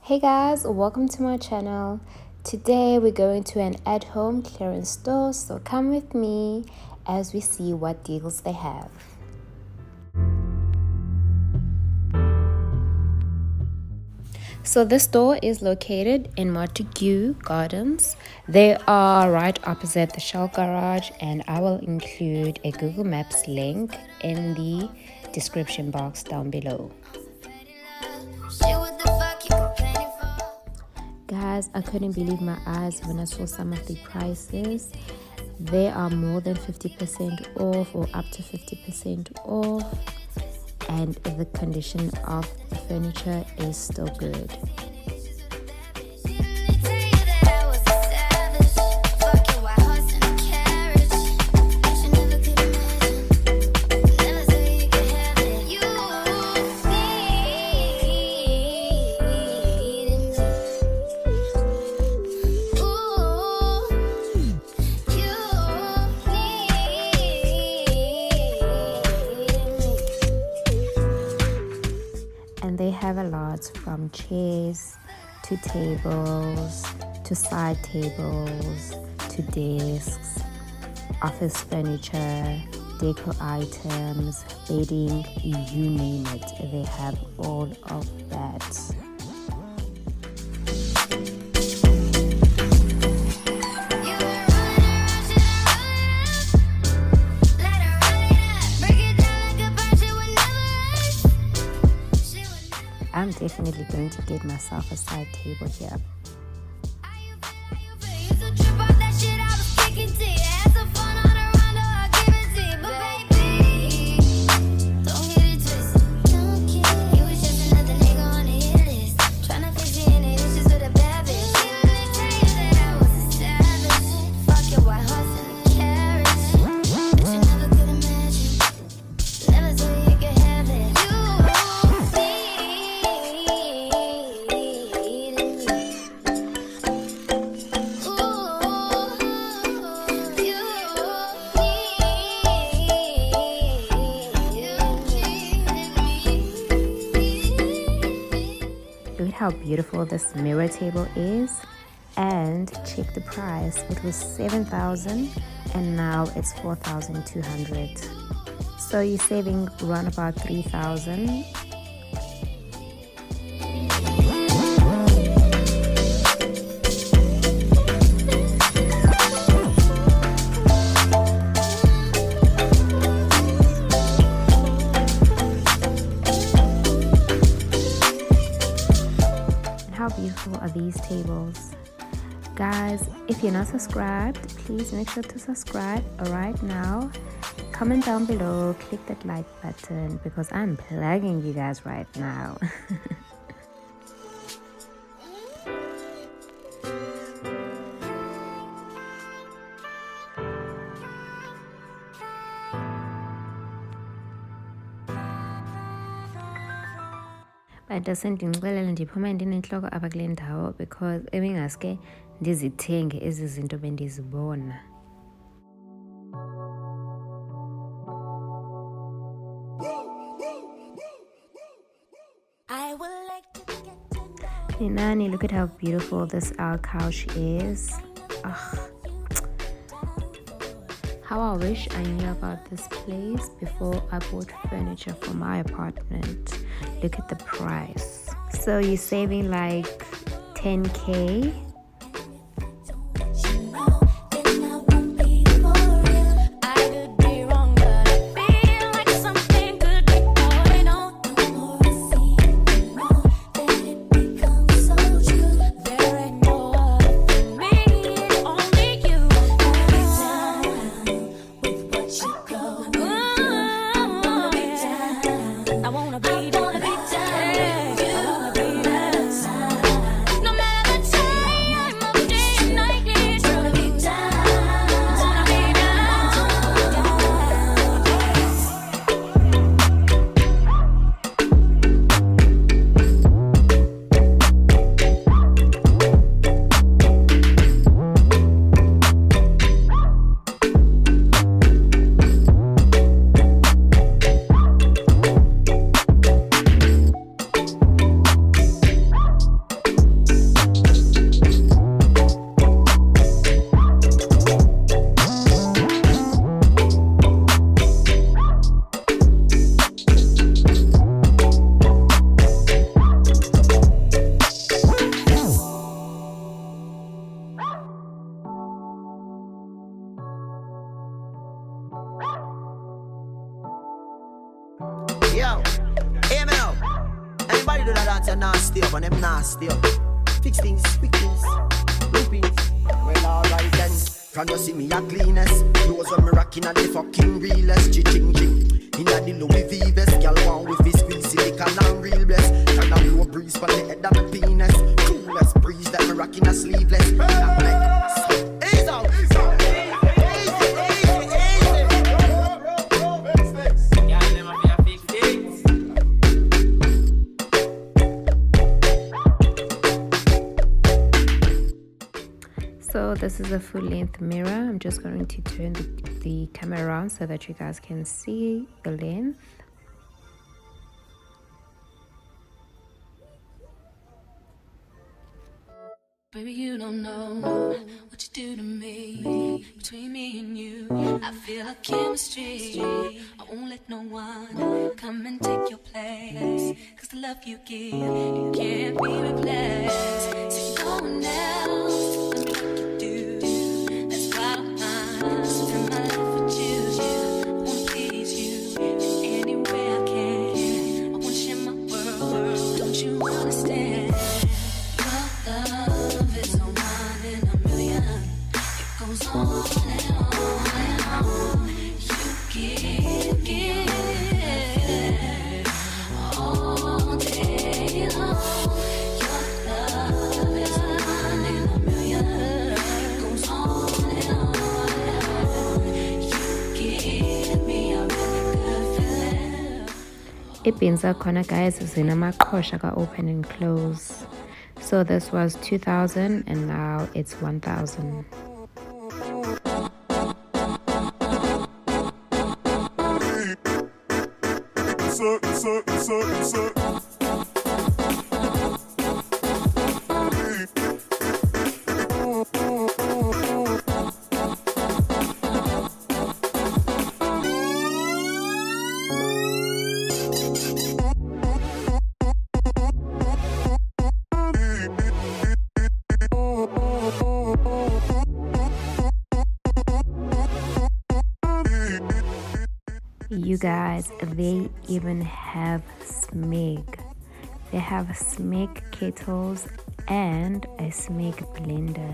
Hey guys, welcome to my channel. Today we're going to an at-home clearance store, so come with me as we see what deals they have. So this store is located in Montague Gardens. They are right opposite the Shell Garage, and I will include a Google Maps link in the description box down below. Guys, I couldn't believe my eyes when I saw some of the prices. They are more than 50% off or up to 50% off, and the condition of the furniture is still good. And they have a lot from chairs to tables to side tables to desks, office furniture, decor items, bedding, you name it. They have all of that. I'm definitely going to get myself a side table here. Look at how beautiful this mirror table is, and check the price. It was $7,000 and now it's $4,200. So you're saving around about $3,000. How beautiful are these tables? Guys, if you're not subscribed, please make sure to subscribe right now. Comment down below, click that like button because I'm plugging you guys right now. But doesn't ngicela ndiphuma ndinenhloko apha kule ndawo because ebingaske ndizithenge ezi zinto bendizibona. Nani, look at how beautiful this our couch is. Ugh. How I wish I knew about this place before I bought furniture for my apartment. Look at the price. So you're saving like 10K. love and them nasty. Fix things, quick things, loopings. Well, alright then. Can you see me a cleanest? Clothes when me rocking at the fucking realest. Ching. Inna the Louis V vest, girl want with his squeeze silicone and real bless. Can a blow breeze for the head of my penis. Coolest breeze that me rocking a sleeveless. Ease out. So this is a full-length mirror. I'm just going to turn the camera around so that you guys can see the length. Baby, you don't know what you do to me. Between me and you, I feel a chemistry. I won't let no one come and take your place. Cause the love you give, it can't be replaced. So no one else love me like you do. That's why I'm spend my life with you. I wanna please you in any way I can. I wanna share my world, don't you understand? Your love is a one in a million. It goes on and on and on. You give all day long. Your love is a one in a million. It goes on and on and on. You give me a really good feeling. Ibinza khona guys zinamaqhosha ka open and close. So this was 2,000 and now it's 1,000. You guys, they even have Smeg. They have Smeg kettles and a Smeg blender.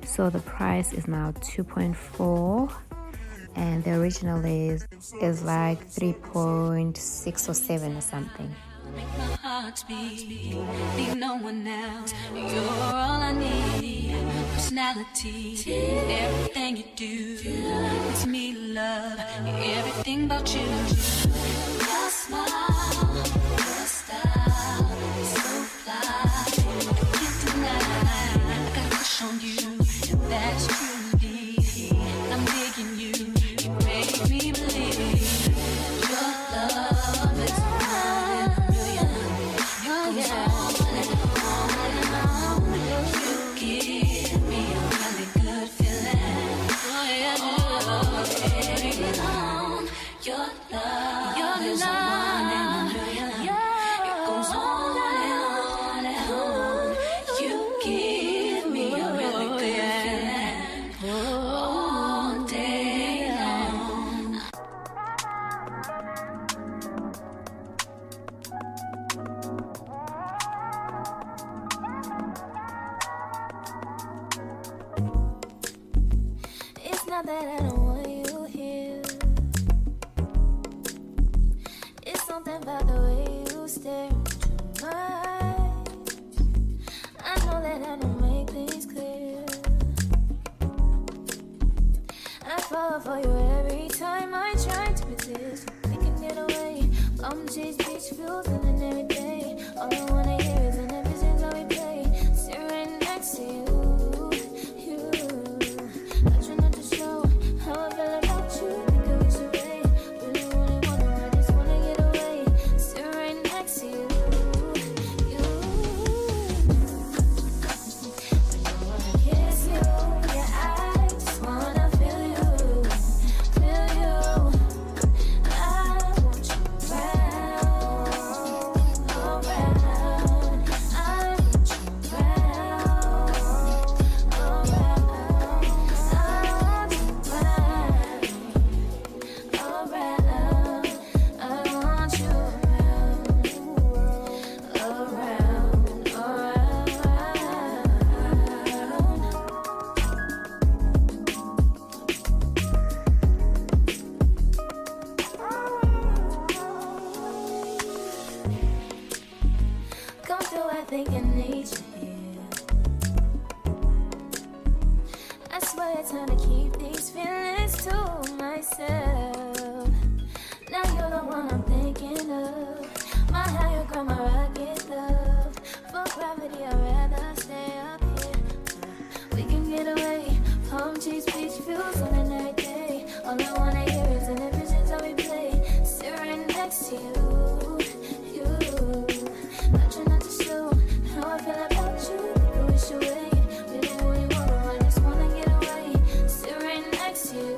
So the price is now 2.4 and the original is like 3.6 or 7 or something. Make my heart beat, need no one else. You're all I need. Personality, everything you do, it's me love, everything about you. Your smile, your style, so fly, I can't deny. I got a crush on you, and that's true indeed. I'm digging you, you make me believe. Your love is one in a million. It goes on and on and on. You give me a really good feeling. Oh yeah, all day long. Your love is one in a million. It goes on and on and on. You give me a really good feeling all day long. It's not that I don't want you here. It's something about the way you stare into my eyes. I know that I don't make things clear. I fall for you every time I try to resist. We can get away, come chase beach views and then every day. All I wanna hear is an episode that we play. Sit right next to you. I try not to show how I feel about you. Think I wish away. Really wanna, I just wanna get away. Sit right next to you. I wanna kiss you. Yeah, I just wanna feel you. need you here. I swear it's time to keep these feelings to myself. Now you're the one I'm thinking of. My higher ground, my rocket love. For gravity, I'd rather stay up here. We can get away. Palm trees, beach views on an every day. All I wanna hear is in the visions I replay. Sit right next to you. I try not to show how I feel about you. You wish away. Really, really wanna run, just wanna get away. Sit right next to you.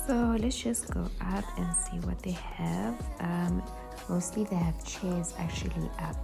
So let's just go up and see what they have. Mostly they have chairs actually up.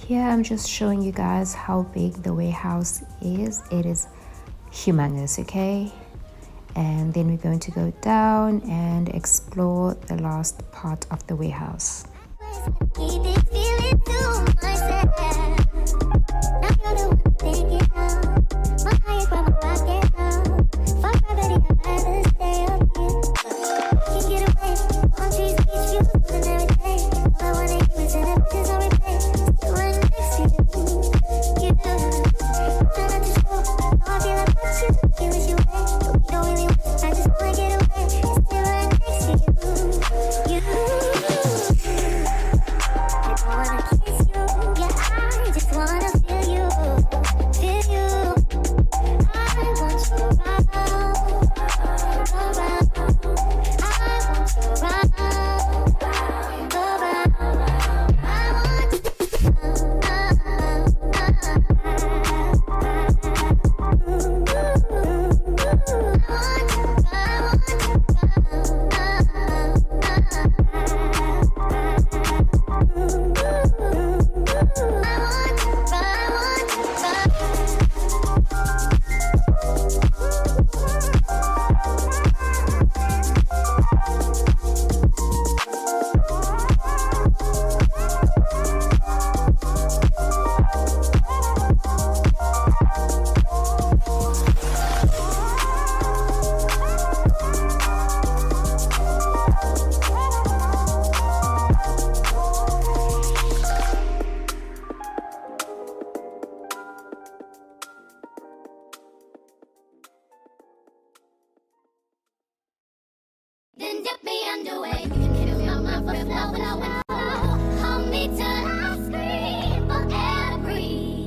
Here I'm just showing you guys how big the warehouse is. It is humongous, okay? And then we're going to go down and explore the last part of the warehouse. Keep it feeling to myself. Now you're the one thinking of. My higher ground, my rocket now. For gravity, I'd rather stay up here. Can't get away. Palm trees, beach views, and every day. All I wanna do is in the pictures I replay. Still right next to you. You do. Try not to show how I feel about you. You wish you away, but we don't really want. I just wanna get away. Still right next to you. You.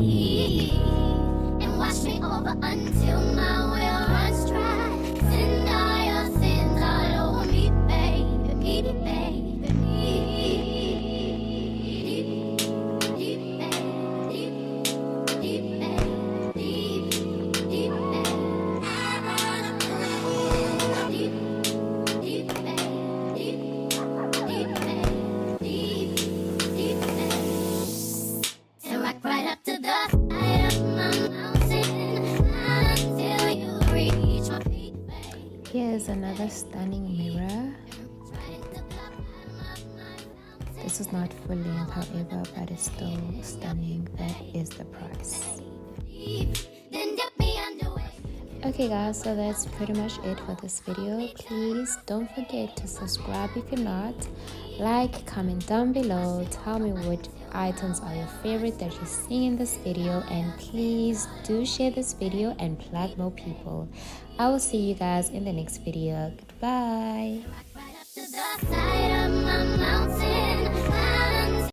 and wash me over until my well runs dry. Send all your sins all over me, baby, baby, baby. Here's another stunning mirror. This is not full length, however, but it's still stunning. That is the price. Okay guys, so that's pretty much it for this video. Please don't forget to subscribe if you're not. Like, comment down below, tell me which items are your favorite that you're seeing in this video, and please do share this video and plug more people. I will see you guys in the next video. Goodbye.